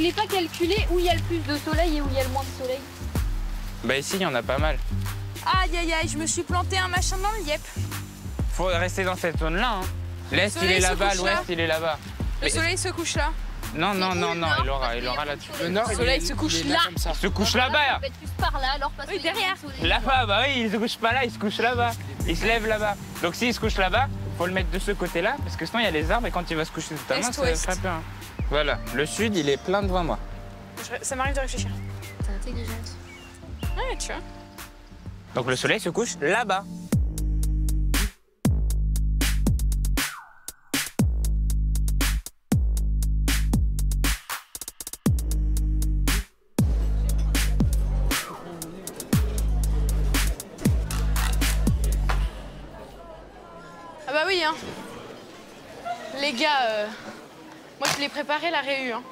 voulez pas calculer où il y a le plus de soleil et où il y a le moins de soleil? Bah ici, il y en a pas mal. Aïe, aïe, aïe, je me suis planté un machin dans le yep. Faut rester dans cette zone-là. Hein. L'est, il est là-bas, l'ouest, il est là-bas. Le soleil se couche là. Non, non, non, non, il aura là-dessus. Le nord, Le soleil se couche là. Il se couche là-bas. Peut-être plus par là, alors parce Oui, qu'il y a derrière. plus de soleil. Là-bas, bah oui, il se couche pas là, il se couche là-bas. Il se lève là-bas. Donc s'il se couche là-bas, faut le mettre de ce côté-là, parce que sinon il y a les arbres et quand il va se coucher tout à l'heure, ça Est-ouest. fait peur. Voilà, le sud, il est plein devant moi. Ça m'arrive de réfléchir. T'es intelligente. Ouais, tu vois. Donc le soleil se couche là-bas. Ah bah oui, hein. Les gars, moi je l'ai préparé la réu, hein.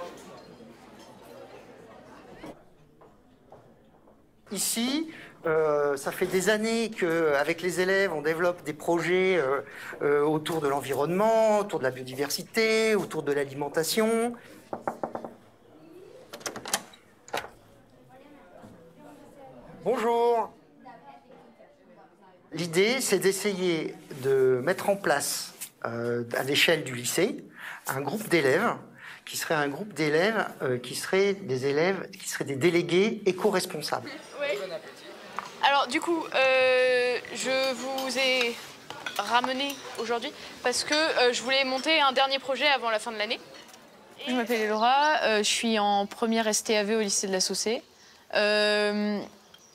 Ici, ça fait des années qu'avec les élèves, on développe des projets autour de l'environnement, autour de la biodiversité, autour de l'alimentation. Bonjour. L'idée, c'est d'essayer de mettre en place, à l'échelle du lycée, un groupe d'élèves qui serait un groupe d'élèves qui seraient des délégués éco-responsables. Ouais. Alors du coup, je vous ai ramené aujourd'hui parce que je voulais monter un dernier projet avant la fin de l'année. Je m'appelle Laura, je suis en première STAV au lycée de la Saussée. Je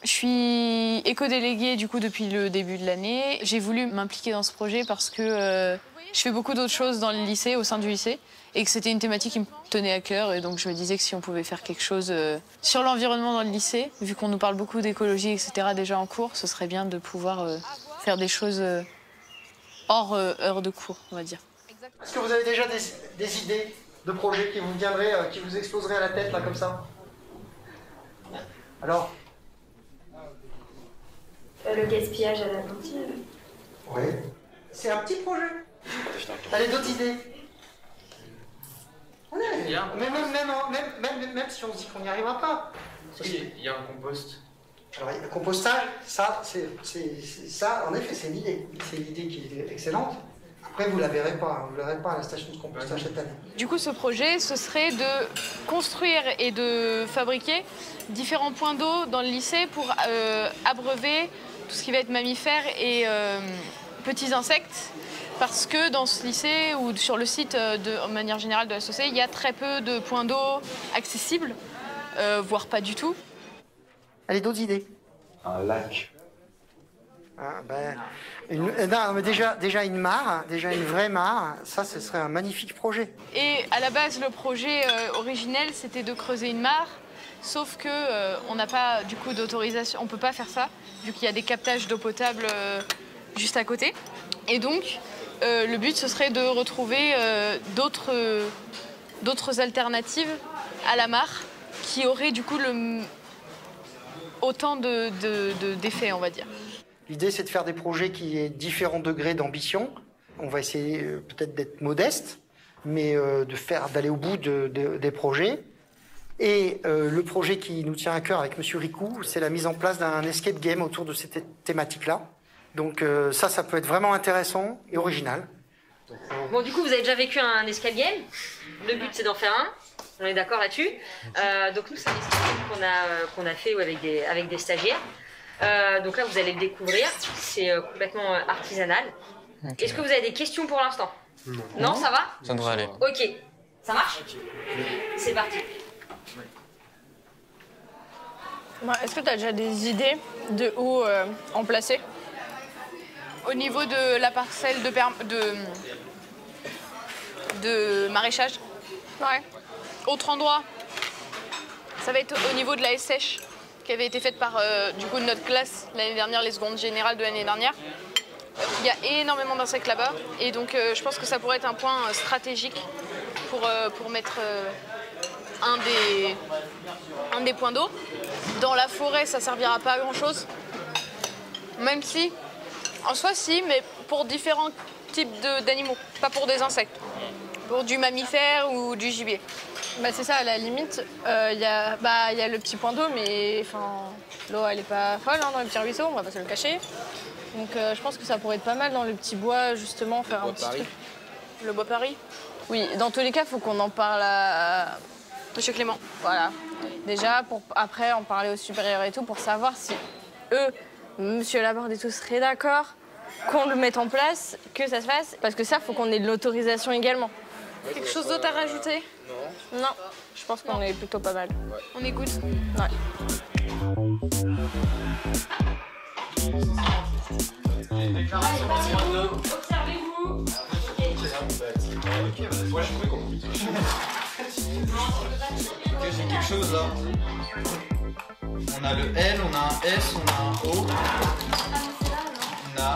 suis éco-déléguée du coup depuis le début de l'année. J'ai voulu m'impliquer dans ce projet parce que je fais beaucoup d'autres choses dans le lycée, au sein du lycée, et que c'était une thématique qui me tenait à cœur. Et donc je me disais que si on pouvait faire quelque chose sur l'environnement dans le lycée, vu qu'on nous parle beaucoup d'écologie, etc. déjà en cours, ce serait bien de pouvoir faire des choses hors heure de cours, on va dire. Est-ce que vous avez déjà des idées de projets qui vous viendraient, qui vous exploseraient à la tête là comme ça? Alors? Le gaspillage à la cantine. Oui. C'est un petit projet. Allez, d'autres idées? Allez, même si on se dit qu'on n'y arrivera pas. Il y a un compost. Alors, le compostage, ça, ça, en effet, c'est l'idée. C'est l'idée qui est excellente. Après, vous ne la verrez pas. Vous ne la verrez pas à la station de compostage cette année. Du coup, ce projet, ce serait de construire et de fabriquer différents points d'eau dans le lycée pour abreuver tout ce qui va être mammifères et petits insectes. Parce que dans ce lycée ou sur le site de manière générale de la Saussée, il y a très peu de points d'eau accessibles, voire pas du tout. Allez, d'autres idées? Un lac. Ah, non, mais déjà une mare, déjà une vraie mare, ça, ce serait un magnifique projet. Et à la base, le projet originel, c'était de creuser une mare. Sauf que on n'a pas du coup d'autorisation, on peut pas faire ça, vu qu'il y a des captages d'eau potable juste à côté. Et donc, le but, ce serait de retrouver d'autres alternatives à la mare qui auraient du coup autant d'effets, on va dire. L'idée, c'est de faire des projets qui aient différents degrés d'ambition. On va essayer peut-être d'être modeste, mais d'aller au bout des projets. Et le projet qui nous tient à cœur avec Monsieur Ricou, c'est la mise en place d'un escape game autour de cette thématique-là. Donc ça peut être vraiment intéressant et original. Bon, du coup, vous avez déjà vécu un escape game. Le but, c'est d'en faire un. On est d'accord là-dessus. Donc nous, c'est un escape game qu'on a fait avec des stagiaires. Donc là, vous allez le découvrir. C'est complètement artisanal. Okay. Est-ce que vous avez des questions pour l'instant? Non, ça va? Ça devrait aller. Ok. Ça marche? C'est parti. Est-ce que tu as déjà des idées de où en placer? Au niveau de la parcelle de maraîchage? Ouais. Autre endroit, ça va être au niveau de la sèche qui avait été faite par du coup notre classe l'année dernière, les secondes générales de l'année dernière. Il y a énormément d'insectes là-bas et donc je pense que ça pourrait être un point stratégique pour mettre un des points d'eau. Dans la forêt, ça servira pas à grand-chose, même si, en soi si, mais pour différents types d'animaux, pas pour des insectes, pour du mammifère ou du gibier. Bah c'est ça, à la limite, il y a le petit point d'eau, mais l'eau elle est pas folle dans le petit ruisseau, on va pas se le cacher. Donc je pense que ça pourrait être pas mal dans le petit bois, justement, faire un petit truc. Le bois Paris. Oui, dans tous les cas, il faut qu'on en parle à Monsieur Clément. Voilà. Déjà, pour après en parler aux supérieurs et tout, pour savoir si eux, Monsieur Laborde et tout, seraient d'accord qu'on le mette en place, que ça se fasse. Parce que ça, il faut qu'on ait de l'autorisation également. Quelque chose d'autre à rajouter? Non. Non, je pense qu'on est plutôt pas mal. Ouais. On est good? Ouais. Observez-vous. Moi, je trouvais qu'on Ok, j'ai quelque chose là. On a le L, on a un S, on a un O. On a.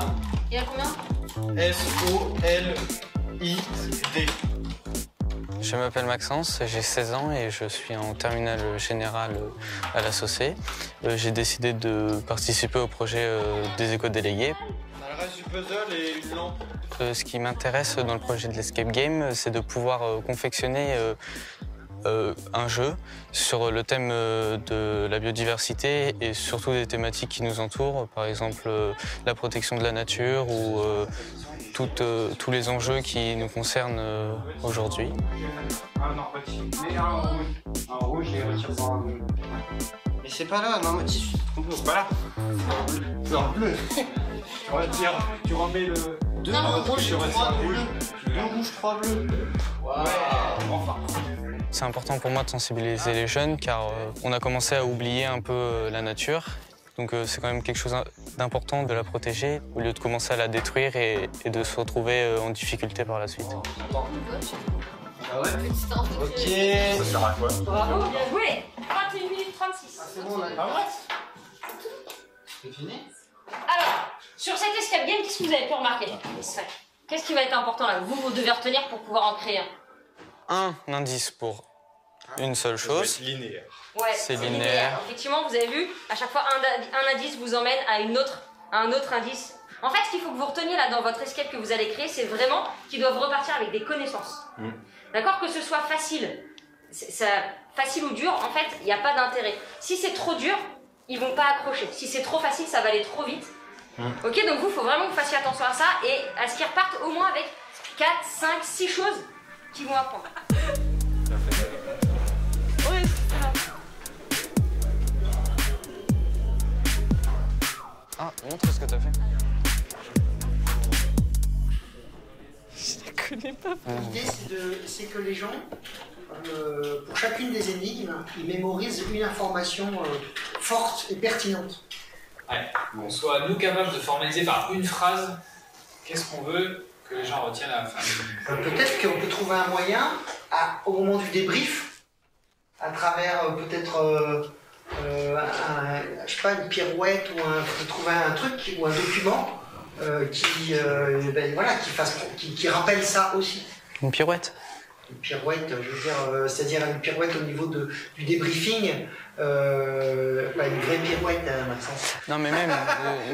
Il y a combien? S, O, L, I, D. Je m'appelle Maxence, j'ai 16 ans et je suis en terminale générale à la SOCé. J'ai décidé de participer au projet des éco-délégués. On a le reste du puzzle et une lampe. Ce qui m'intéresse dans le projet de l'Escape Game, c'est de pouvoir confectionner un jeu sur le thème de la biodiversité et surtout des thématiques qui nous entourent, par exemple la protection de la nature ou tous les enjeux qui nous concernent aujourd'hui. Un rouge et retire par un bleu. Mais c'est pas là, non, Mathis, tu te trompes, c'est pas là. Dans le bleu. Tu remets le. Deux rouges, tu retires le rouge. Deux rouges, trois bleus. Enfin. C'est important pour moi de sensibiliser les jeunes car on a commencé à oublier un peu la nature. Donc c'est quand même quelque chose d'important de la protéger au lieu de commencer à la détruire et de se retrouver en difficulté par la suite. Ah ouais? Ok. Ça sert à quoi? Bravo, bien joué. 21 minutes 36. C'est bon, là. Ah ouais? C'est fini? Alors, sur cet escape game, qu'est-ce que vous avez pu remarquer? Qu'est-ce qui va être important là? Vous devez retenir pour pouvoir en créer un. Un indice pour une seule chose. C'est linéaire. Ouais, c'est linéaire. Effectivement, vous avez vu, à chaque fois, un indice vous emmène à un autre indice. En fait, ce qu'il faut que vous reteniez là dans votre escape que vous allez créer, c'est vraiment qu'ils doivent repartir avec des connaissances. D'accord? Que ce soit facile, facile ou dur, en fait, il n'y a pas d'intérêt. Si c'est trop dur, ils vont pas accrocher. Si c'est trop facile, ça va aller trop vite. Ok, donc vous, il faut vraiment que vous fassiez attention à ça et à ce qu'ils repartent au moins avec 4, 5, 6 choses qu'ils vont apprendre. Oui, c'est ça. Ah, montre ce que t'as fait. Je ne connais pas. L'idée, c'est que les gens, pour chacune des énigmes, ils mémorisent une information forte et pertinente. Ouais, qu'on soit nous capables de formaliser par une phrase qu'est-ce qu'on veut que les gens retiennent à la fin. Peut-être qu'on peut trouver un moyen, au moment du débrief, à travers peut-être je sais pas, une pirouette ou trouver un truc ou un document qui rappelle ça aussi. Une pirouette. Une pirouette, je veux dire, c'est-à-dire une pirouette au niveau du débriefing, une vraie pirouette, Maxence. Non mais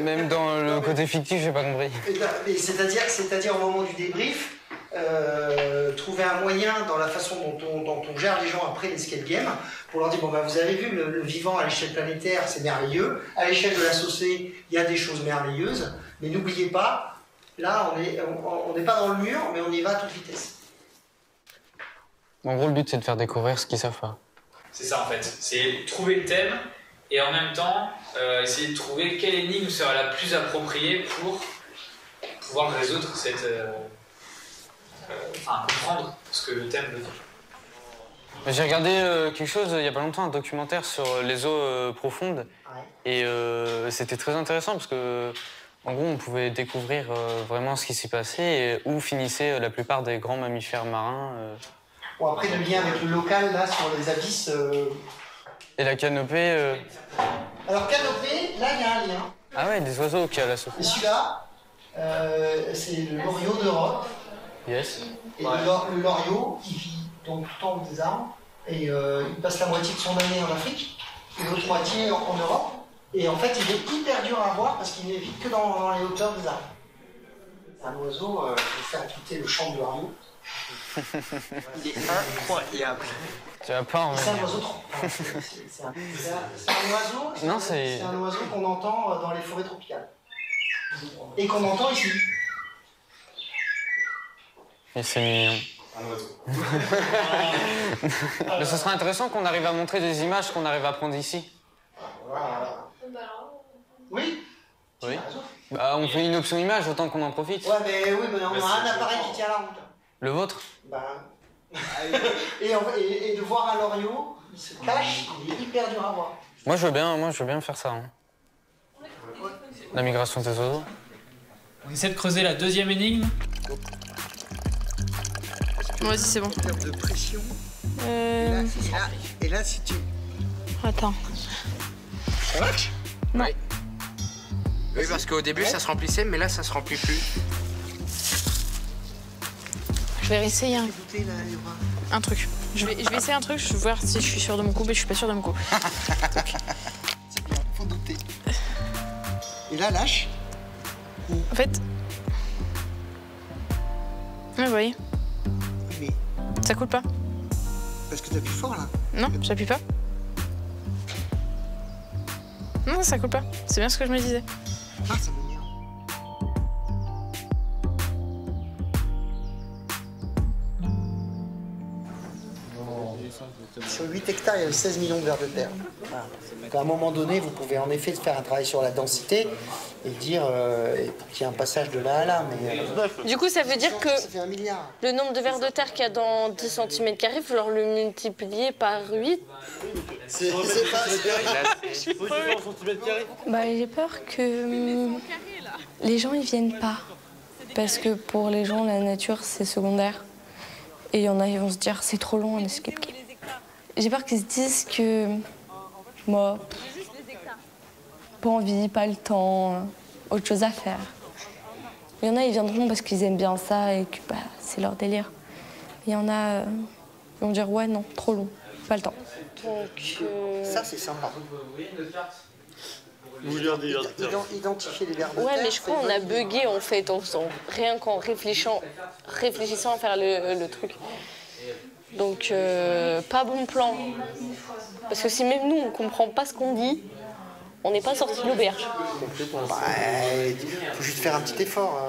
même dans le côté fictif, j'ai pas compris. C'est-à-dire au moment du débrief, trouver un moyen dans la façon dont on gère les gens après l'escape game pour leur dire bon vous avez vu le vivant à l'échelle planétaire c'est merveilleux, à l'échelle de la société il y a des choses merveilleuses, mais n'oubliez pas, là on n'est pas dans le mur mais on y va à toute vitesse. En gros le but c'est de faire découvrir ce qu'ils savent pas. C'est ça en fait, c'est trouver le thème et en même temps essayer de trouver quelle énigme sera la plus appropriée pour pouvoir résoudre cette... comprendre ce que le thème veut dire. J'ai regardé quelque chose il y a pas longtemps, un documentaire sur les eaux profondes. Et c'était très intéressant parce que en gros on pouvait découvrir vraiment ce qui s'y passait et où finissaient la plupart des grands mammifères marins. Bon, après le lien avec le local là sur les abysses. Et la canopée. Alors canopée, là il y a un lien. Ah ouais, des oiseaux qui a la soupe. Et celui-là, c'est le loriot d'Europe. Yes. Et le loriot, il vit donc tout le temps des arbres et il passe la moitié de son année en Afrique et l'autre moitié en Europe. Et en fait, il est hyper dur à voir parce qu'il ne vit que dans les hauteurs des arbres. Un oiseau, je vais faire écouter le chant de loriot. Il est incroyable. Tu vas pas en C'est un venir. oiseau trop. C'est un oiseau. Non, C'est un oiseau qu'on entend dans les forêts tropicales. Et qu'on entend ici. Et c'est mignon. Un oiseau. Mais ce serait intéressant qu'on arrive à montrer des images qu'on arrive à prendre ici. Voilà. Oui. Oui. Bah, on fait une option image, autant qu'on en profite. Ouais, mais oui, mais on a un appareil qui tient la route. Le vôtre? Ben... et de voir un loriot, il se cache, il est hyper dur à voir. Moi, je veux bien faire ça. Hein. La migration des oiseaux. On essaie de creuser la deuxième énigme. Vas-y, c'est bon. De pression. Et là, si tu... Attends. Ça marche? Non. Oui, parce qu'au début, ça se remplissait, mais là, ça se remplit plus. Je vais essayer un truc. Je vais essayer un truc, je vais voir si je suis sûre de mon coup, mais je suis pas sûre de mon coup. C'est bien, faut douter. Et là, lâche. En fait... Ouais, vous voyez, Mais ça coule pas. parce que t'appuies fort, là. Non, j'appuie pas. Non, ça coule pas. C'est bien ce que je me disais. Ah, ça veut dire. Sur 8 hectares, il y a 16 millions de vers de terre. Voilà. Donc à un moment donné, vous pouvez en effet faire un travail sur la densité et dire qu'il y a un passage de là à là. Mais, Du coup, ça veut dire que ça fait 1 milliard. le nombre de vers de terre qu'il y a dans 10 cm², il faut leur le multiplier par 8. C'est pas... Bah, j'ai peur que les gens ils viennent pas. Parce que pour les gens, la nature c'est secondaire. Et il y en a, ils vont se dire c'est trop long un escape game. J'ai peur qu'ils se disent que moi, pas envie, pas le temps, autre chose à faire. Il y en a, ils viendront parce qu'ils aiment bien ça et que bah, c'est leur délire. Il y en a, ils vont dire ouais, non, trop long, pas le temps. Donc, Ça, c'est sympa. Identifier les vers de ouais, terre. mais je crois qu'on a bugué en fait, rien qu'en réfléchissant à faire le truc. Donc, pas bon plan. Parce que si même nous, on comprend pas ce qu'on dit, on n'est pas sorti de l'auberge. Il faut juste faire un petit effort.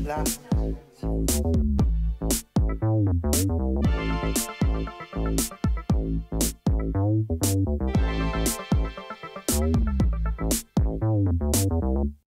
Là.